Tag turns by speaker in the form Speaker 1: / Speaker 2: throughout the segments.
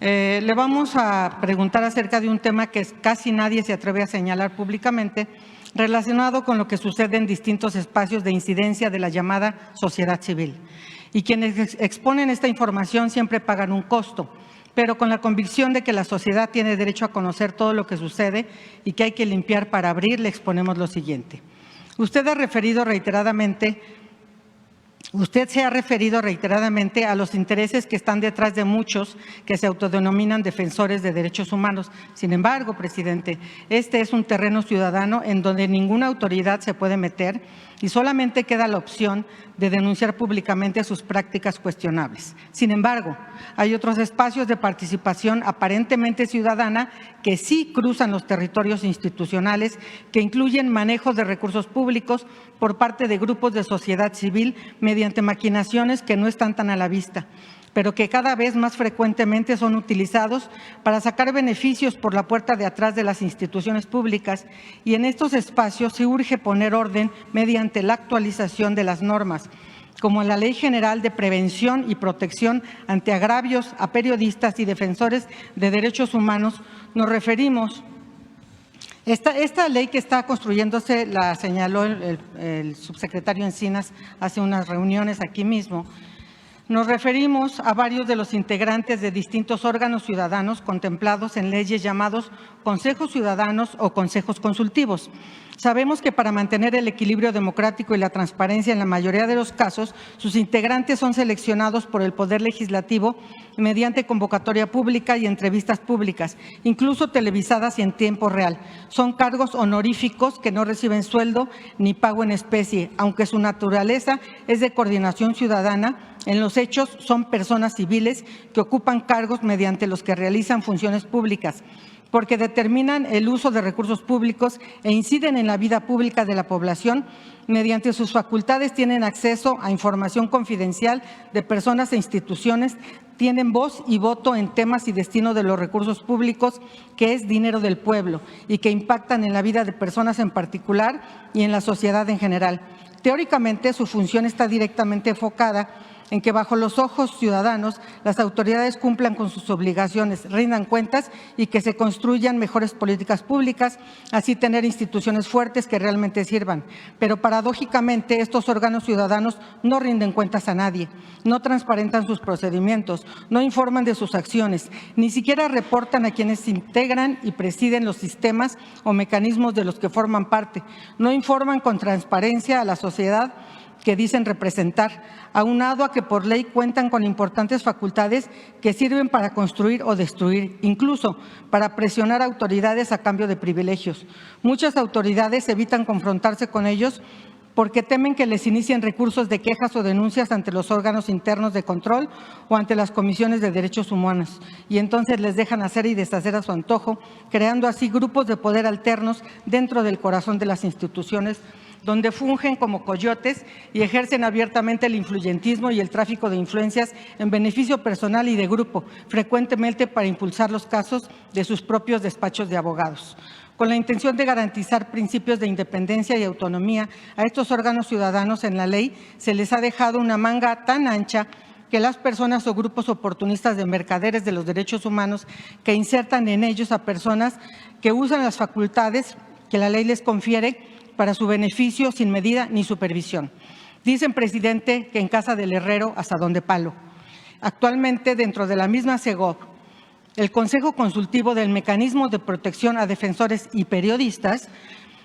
Speaker 1: Le vamos a preguntar acerca de un tema que casi nadie se atreve a señalar públicamente, relacionado con lo que sucede en distintos espacios de incidencia de la llamada sociedad civil. Y quienes exponen esta información siempre pagan un costo, pero con la convicción de que la sociedad tiene derecho a conocer todo lo que sucede y que hay que limpiar para abrir, le exponemos lo siguiente. Usted se ha referido reiteradamente a los intereses que están detrás de muchos que se autodenominan defensores de derechos humanos. Sin embargo, presidente, este es un terreno ciudadano en donde ninguna autoridad se puede meter y solamente queda la opción de denunciar públicamente sus prácticas cuestionables. Sin embargo, hay otros espacios de participación aparentemente ciudadana que sí cruzan los territorios institucionales, que incluyen manejos de recursos públicos por parte de grupos de sociedad civil mediante maquinaciones que no están tan a la vista, pero que cada vez más frecuentemente son utilizados para sacar beneficios por la puerta de atrás de las instituciones públicas, y en estos espacios se urge poner orden mediante la actualización de las normas, como la Ley General de Prevención y Protección ante Agravios a Periodistas y Defensores de Derechos Humanos. Nos referimos, esta ley que está construyéndose la señaló el subsecretario Encinas hace unas reuniones aquí mismo. Nos referimos a varios de los integrantes de distintos órganos ciudadanos contemplados en leyes llamados consejos ciudadanos o consejos consultivos. Sabemos que para mantener el equilibrio democrático y la transparencia en la mayoría de los casos, sus integrantes son seleccionados por el Poder Legislativo mediante convocatoria pública y entrevistas públicas, incluso televisadas y en tiempo real. Son cargos honoríficos que no reciben sueldo ni pago en especie, aunque su naturaleza es de coordinación ciudadana. En los hechos son personas civiles que ocupan cargos mediante los que realizan funciones públicas, porque determinan el uso de recursos públicos e inciden en la vida pública de la población. Mediante sus facultades tienen acceso a información confidencial de personas e instituciones, tienen voz y voto en temas y destino de los recursos públicos, que es dinero del pueblo y que impactan en la vida de personas en particular y en la sociedad en general. Teóricamente, su función está directamente enfocada en que bajo los ojos ciudadanos las autoridades cumplan con sus obligaciones, rindan cuentas y que se construyan mejores políticas públicas, así tener instituciones fuertes que realmente sirvan. Pero paradójicamente estos órganos ciudadanos no rinden cuentas a nadie, no transparentan sus procedimientos, no informan de sus acciones, ni siquiera reportan a quienes integran y presiden los sistemas o mecanismos de los que forman parte, no informan con transparencia a la sociedad que dicen representar, aunado a que por ley cuentan con importantes facultades que sirven para construir o destruir, incluso para presionar a autoridades a cambio de privilegios. Muchas autoridades evitan confrontarse con ellos porque temen que les inicien recursos de quejas o denuncias ante los órganos internos de control o ante las comisiones de derechos humanos, y entonces les dejan hacer y deshacer a su antojo, creando así grupos de poder alternos dentro del corazón de las instituciones, donde fungen como coyotes y ejercen abiertamente el influyentismo y el tráfico de influencias en beneficio personal y de grupo, frecuentemente para impulsar los casos de sus propios despachos de abogados. Con la intención de garantizar principios de independencia y autonomía a estos órganos ciudadanos en la ley, se les ha dejado una manga tan ancha que las personas o grupos oportunistas de mercaderes de los derechos humanos que insertan en ellos a personas que usan las facultades que la ley les confiere para su beneficio sin medida ni supervisión. Dicen, presidente, que en casa del herrero asadón de palo. Actualmente, dentro de la misma SEGOV, el Consejo Consultivo del Mecanismo de Protección a Defensores y Periodistas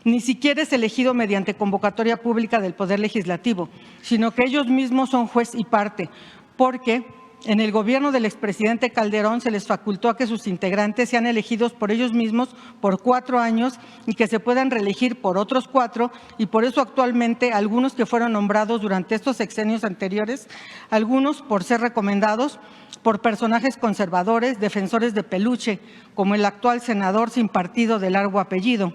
Speaker 1: ni siquiera es elegido mediante convocatoria pública del Poder Legislativo, sino que ellos mismos son juez y parte, porque en el gobierno del expresidente Calderón se les facultó a que sus integrantes sean elegidos por ellos mismos por 4 años y que se puedan reelegir por otros 4, y por eso actualmente algunos que fueron nombrados durante estos sexenios anteriores, algunos por ser recomendados por personajes conservadores, defensores de peluche, como el actual senador sin partido de largo apellido,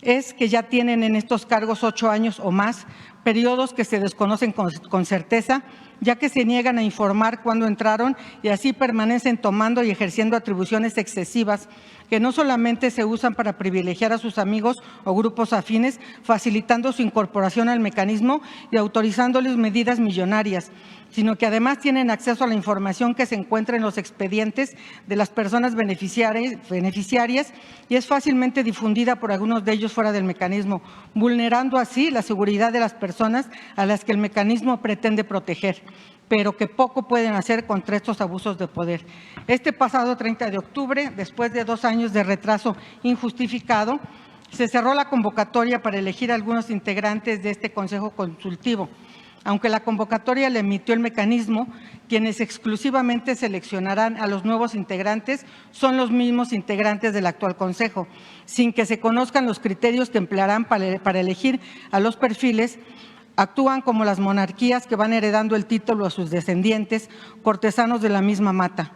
Speaker 1: es que ya tienen en estos cargos 8 años o más, periodos que se desconocen con certeza, ya que se niegan a informar cuándo entraron y así permanecen tomando y ejerciendo atribuciones excesivas que no solamente se usan para privilegiar a sus amigos o grupos afines, facilitando su incorporación al mecanismo y autorizándoles medidas millonarias, sino que además tienen acceso a la información que se encuentra en los expedientes de las personas beneficiarias y es fácilmente difundida por algunos de ellos fuera del mecanismo, vulnerando así la seguridad de las personas a las que el mecanismo pretende proteger, pero que poco pueden hacer contra estos abusos de poder. Este pasado 30 de octubre, después de 2 años de retraso injustificado, se cerró la convocatoria para elegir a algunos integrantes de este Consejo Consultivo. Aunque la convocatoria la emitió el mecanismo, quienes exclusivamente seleccionarán a los nuevos integrantes son los mismos integrantes del actual Consejo, sin que se conozcan los criterios que emplearán para elegir a los perfiles. Actúan como las monarquías que van heredando el título a sus descendientes, cortesanos de la misma mata.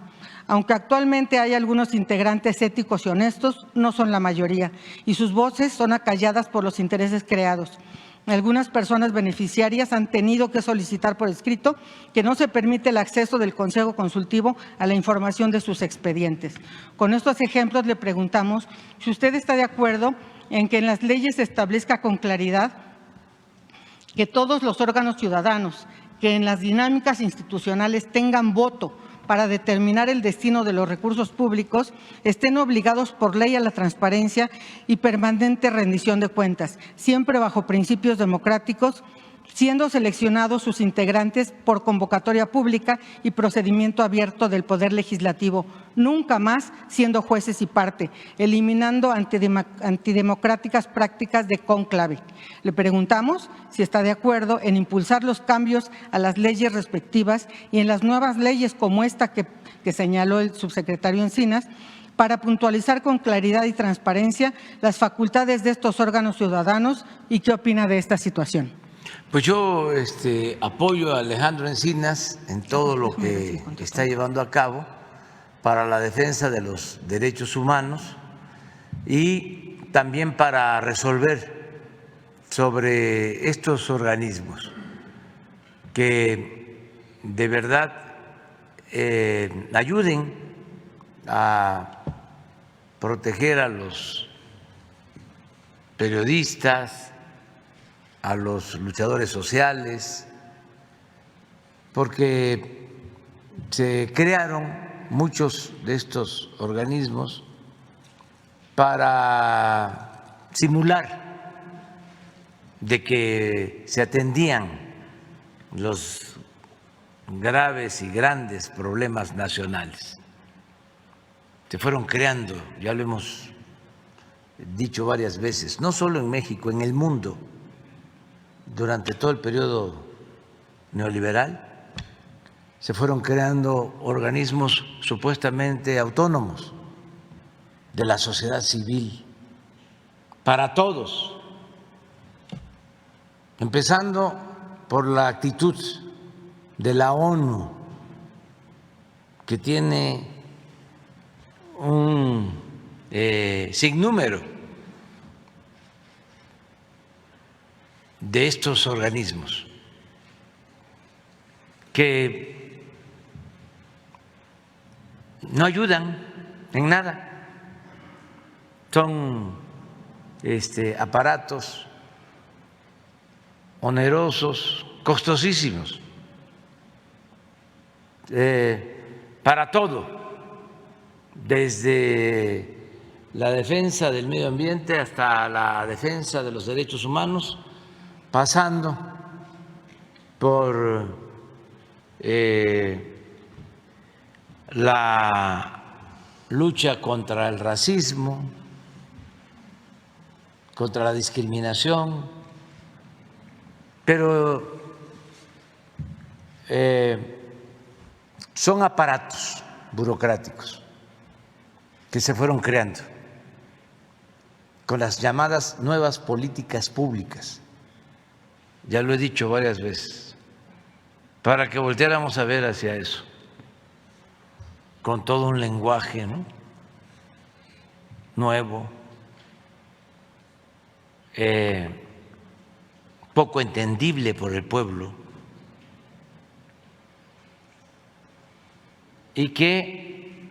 Speaker 1: Aunque actualmente hay algunos integrantes éticos y honestos, no son la mayoría, y sus voces son acalladas por los intereses creados. Algunas personas beneficiarias han tenido que solicitar por escrito que no se permite el acceso del Consejo Consultivo a la información de sus expedientes. Con estos ejemplos le preguntamos si usted está de acuerdo en que en las leyes se establezca con claridad que todos los órganos ciudadanos que en las dinámicas institucionales tengan voto para determinar el destino de los recursos públicos estén obligados por ley a la transparencia y permanente rendición de cuentas, siempre bajo principios democráticos, siendo seleccionados sus integrantes por convocatoria pública y procedimiento abierto del Poder Legislativo, nunca más siendo jueces y parte, eliminando antidemocráticas prácticas de cónclave. Le preguntamos si está de acuerdo en impulsar los cambios a las leyes respectivas y en las nuevas leyes como esta que señaló el subsecretario Encinas, para puntualizar con claridad y transparencia las facultades de estos órganos ciudadanos y qué opina de esta situación.
Speaker 2: Pues yo apoyo a Alejandro Encinas en todo lo que está llevando a cabo para la defensa de los derechos humanos y también para resolver sobre estos organismos que de verdad ayuden a proteger a los periodistas, a los luchadores sociales, porque se crearon muchos de estos organismos para simular de que se atendían los graves y grandes problemas nacionales. Se fueron creando, ya lo hemos dicho varias veces, no solo en México, en el mundo. Durante todo el periodo neoliberal se fueron creando organismos supuestamente autónomos de la sociedad civil para todos, empezando por la actitud de la ONU, que tiene un sinnúmero de estos organismos que no ayudan en nada, son aparatos onerosos, costosísimos, para todo, desde la defensa del medio ambiente hasta la defensa de los derechos humanos, pasando por la lucha contra el racismo, contra la discriminación, pero son aparatos burocráticos que se fueron creando con las llamadas nuevas políticas públicas. Ya lo he dicho varias veces, para que volteáramos a ver hacia eso, con todo un lenguaje, ¿no?, nuevo, poco entendible por el pueblo, y que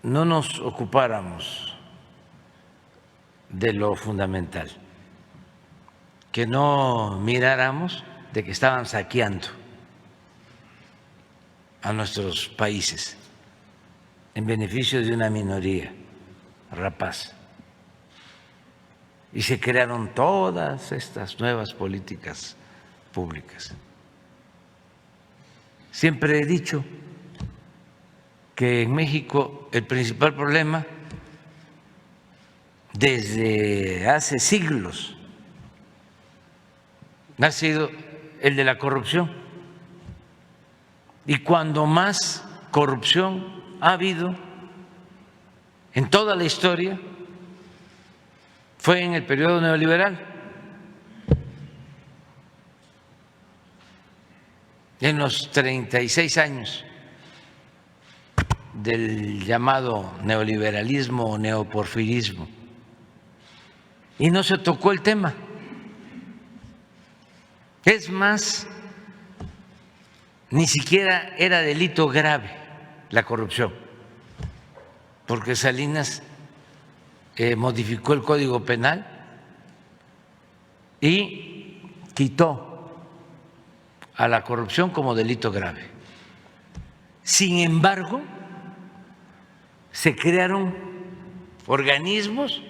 Speaker 2: no nos ocupáramos de lo fundamental, que no miráramos de que estaban saqueando a nuestros países en beneficio de una minoría rapaz. Y se crearon todas estas nuevas políticas públicas. Siempre he dicho que en México el principal problema desde hace siglos ha sido el de la corrupción. Y cuando más corrupción ha habido en toda la historia fue en el periodo neoliberal. En los 36 años del llamado neoliberalismo o neoporfirismo. Y no se tocó el tema. Es más, ni siquiera era delito grave la corrupción, porque Salinas modificó el Código Penal y quitó a la corrupción como delito grave. Sin embargo, se crearon organismos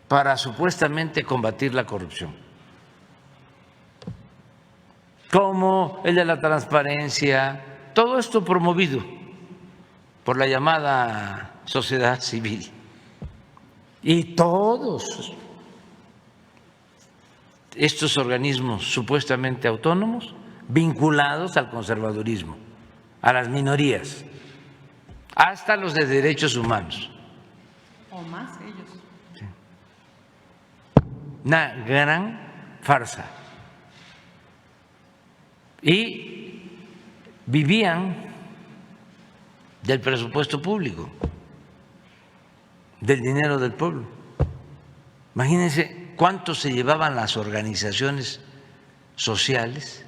Speaker 2: para supuestamente combatir la corrupción, como el de la transparencia, todo esto promovido por la llamada sociedad civil. Y todos estos organismos supuestamente autónomos vinculados al conservadurismo, a las minorías, hasta los de derechos humanos.
Speaker 1: O más ellos.
Speaker 2: Una gran farsa. Y vivían del presupuesto público, del dinero del pueblo. Imagínense cuánto se llevaban las organizaciones sociales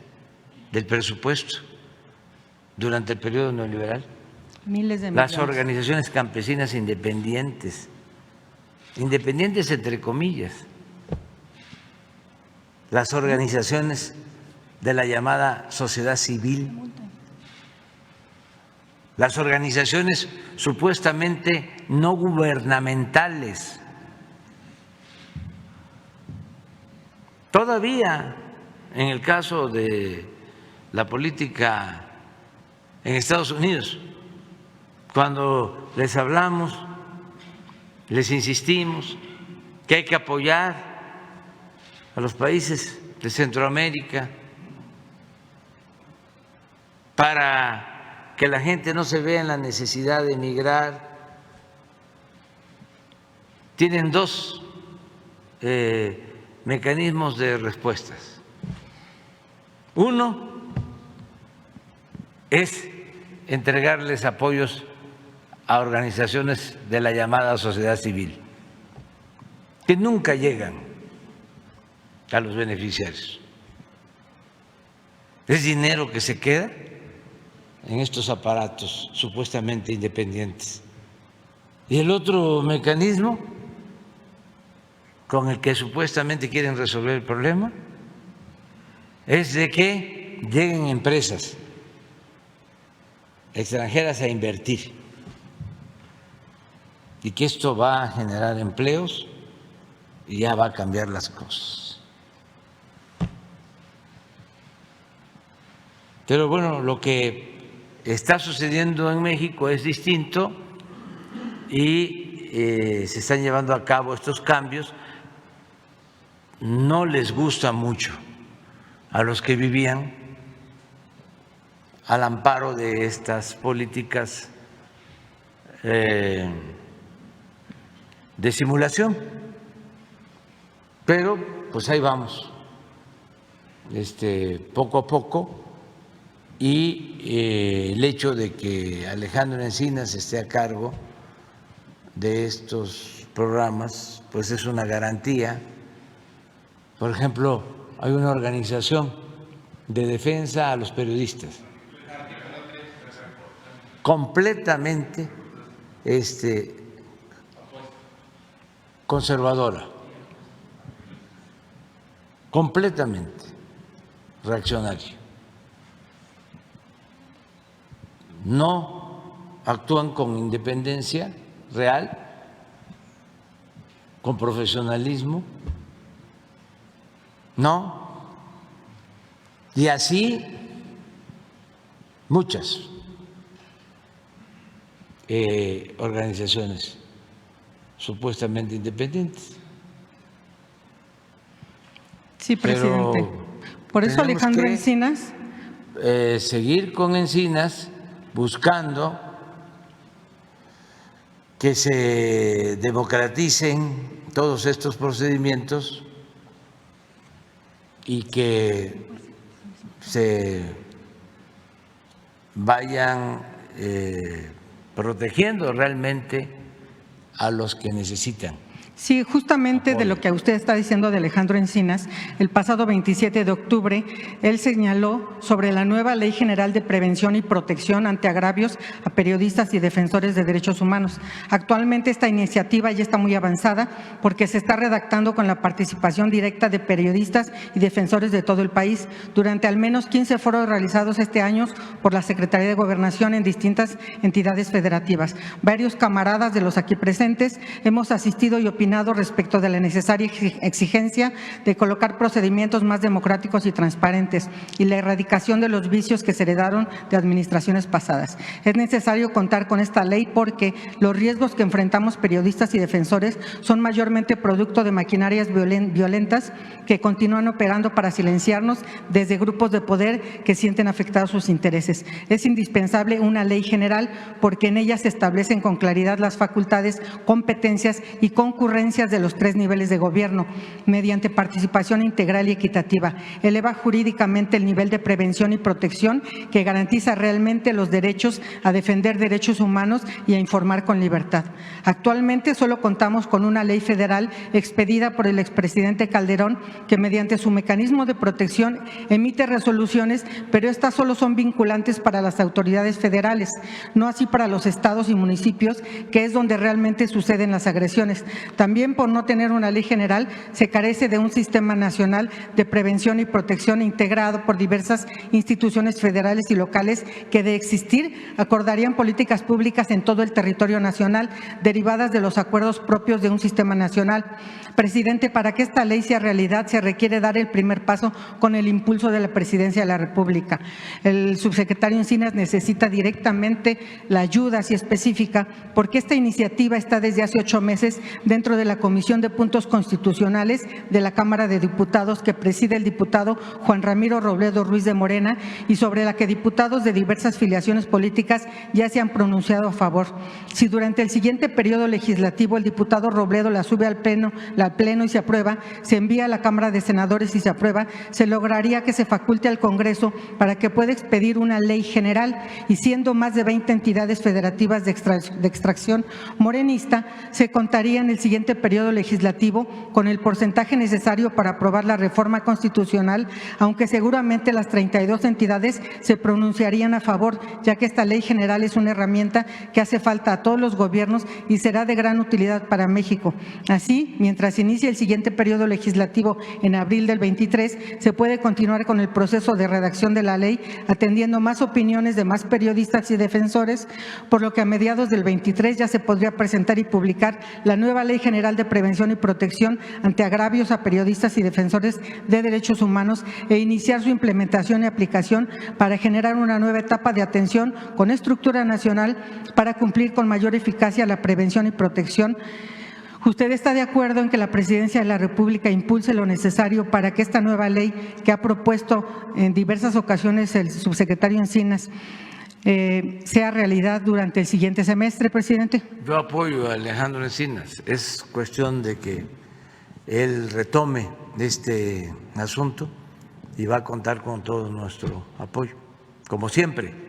Speaker 2: del presupuesto durante el periodo neoliberal.
Speaker 1: Miles de
Speaker 2: Las
Speaker 1: millones.
Speaker 2: organizaciones campesinas independientes, independientes entre comillas, las organizaciones de la llamada sociedad civil, las organizaciones supuestamente no gubernamentales. Todavía en el caso de la política en Estados Unidos, cuando les hablamos, les insistimos que hay que apoyar a los países de Centroamérica para que la gente no se vea en la necesidad de emigrar. Tienen dos mecanismos de respuestas. Uno es entregarles apoyos a organizaciones de la llamada sociedad civil, que nunca llegan a los beneficiarios. Es dinero que se queda en estos aparatos supuestamente independientes. Y el otro mecanismo con el que supuestamente quieren resolver el problema es de que lleguen empresas extranjeras a invertir y que esto va a generar empleos y ya va a cambiar las cosas. Pero bueno, lo que está sucediendo en México es distinto y se están llevando a cabo estos cambios. No les gusta mucho a los que vivían al amparo de estas políticas de simulación, pero pues ahí vamos, poco a poco. Y el hecho de que Alejandro Encinas esté a cargo de estos programas, pues es una garantía. Por ejemplo, hay una organización de defensa a los periodistas. completamente conservadora, completamente reaccionaria. No actúan con independencia real, con profesionalismo, no. Y así muchas organizaciones supuestamente independientes.
Speaker 1: Sí, presidente.
Speaker 2: Pero
Speaker 1: Por eso
Speaker 2: tenemos
Speaker 1: Alejandro
Speaker 2: que,
Speaker 1: Encinas.
Speaker 2: Seguir con Encinas buscando que se democraticen todos estos procedimientos y que se vayan protegiendo realmente a los que necesitan.
Speaker 1: Sí, justamente de lo que usted está diciendo de Alejandro Encinas, el pasado 27 de octubre, él señaló sobre la nueva Ley General de Prevención y Protección ante agravios a periodistas y defensores de derechos humanos. Actualmente esta iniciativa ya está muy avanzada porque se está redactando con la participación directa de periodistas y defensores de todo el país. Durante al menos 15 foros realizados este año por la Secretaría de Gobernación en distintas entidades federativas. Varios camaradas de los aquí presentes hemos asistido y opinado respecto de la necesaria exigencia de colocar procedimientos más democráticos y transparentes y la erradicación de los vicios que se heredaron de administraciones pasadas. Es necesario contar con esta ley porque los riesgos que enfrentamos periodistas y defensores son mayormente producto de maquinarias violentas que continúan operando para silenciarnos desde grupos de poder que sienten afectados sus intereses. Es indispensable una ley general porque en ella se establecen con claridad las facultades, competencias y concurrencias de los 3 niveles de gobierno, mediante participación integral y equitativa. Eleva jurídicamente el nivel de prevención y protección que garantiza realmente los derechos a defender derechos humanos y a informar con libertad. Actualmente solo contamos con una ley federal expedida por el expresidente Calderón que mediante su mecanismo de protección emite resoluciones, pero estas solo son vinculantes para las autoridades federales, no así para los estados y municipios, que es donde realmente suceden las agresiones. También por no tener una ley general se carece de un sistema nacional de prevención y protección integrado por diversas instituciones federales y locales que de existir acordarían políticas públicas en todo el territorio nacional derivadas de los acuerdos propios de un sistema nacional. Presidente, para que esta ley sea realidad se requiere dar el primer paso con el impulso de la Presidencia de la República. El subsecretario Encinas necesita directamente la ayuda así específica porque esta iniciativa está desde hace 8 meses dentro de la Comisión de Puntos Constitucionales de la Cámara de Diputados que preside el diputado Juan Ramiro Robledo Ruiz de Morena y sobre la que diputados de diversas filiaciones políticas ya se han pronunciado a favor. Si durante el siguiente periodo legislativo el diputado Robledo la sube al pleno y se aprueba, se envía a la Cámara de Senadores y se aprueba, se lograría que se faculte al Congreso para que pueda expedir una ley general y siendo más de 20 entidades federativas de extracción morenista, se contaría en el siguiente periodo legislativo con el porcentaje necesario para aprobar la reforma constitucional, aunque seguramente las 32 entidades se pronunciarían a favor, ya que esta ley general es una herramienta que hace falta a todos los gobiernos y será de gran utilidad para México. Así, mientras inicie el siguiente periodo legislativo en abril del 23, se puede continuar con el proceso de redacción de la ley, atendiendo más opiniones de más periodistas y defensores, por lo que a mediados del 23 ya se podría presentar y publicar la nueva Ley General de Prevención y Protección ante agravios a periodistas y defensores de derechos humanos e iniciar su implementación y aplicación para generar una nueva etapa de atención con estructura nacional para cumplir con mayor eficacia la prevención y protección. ¿Usted está de acuerdo en que la Presidencia de la República impulse lo necesario para que esta nueva ley que ha propuesto en diversas ocasiones el subsecretario Encinas sea realidad durante el siguiente semestre, presidente?
Speaker 2: Yo apoyo a Alejandro Encinas. Es cuestión de que él retome este asunto y va a contar con todo nuestro apoyo, como siempre.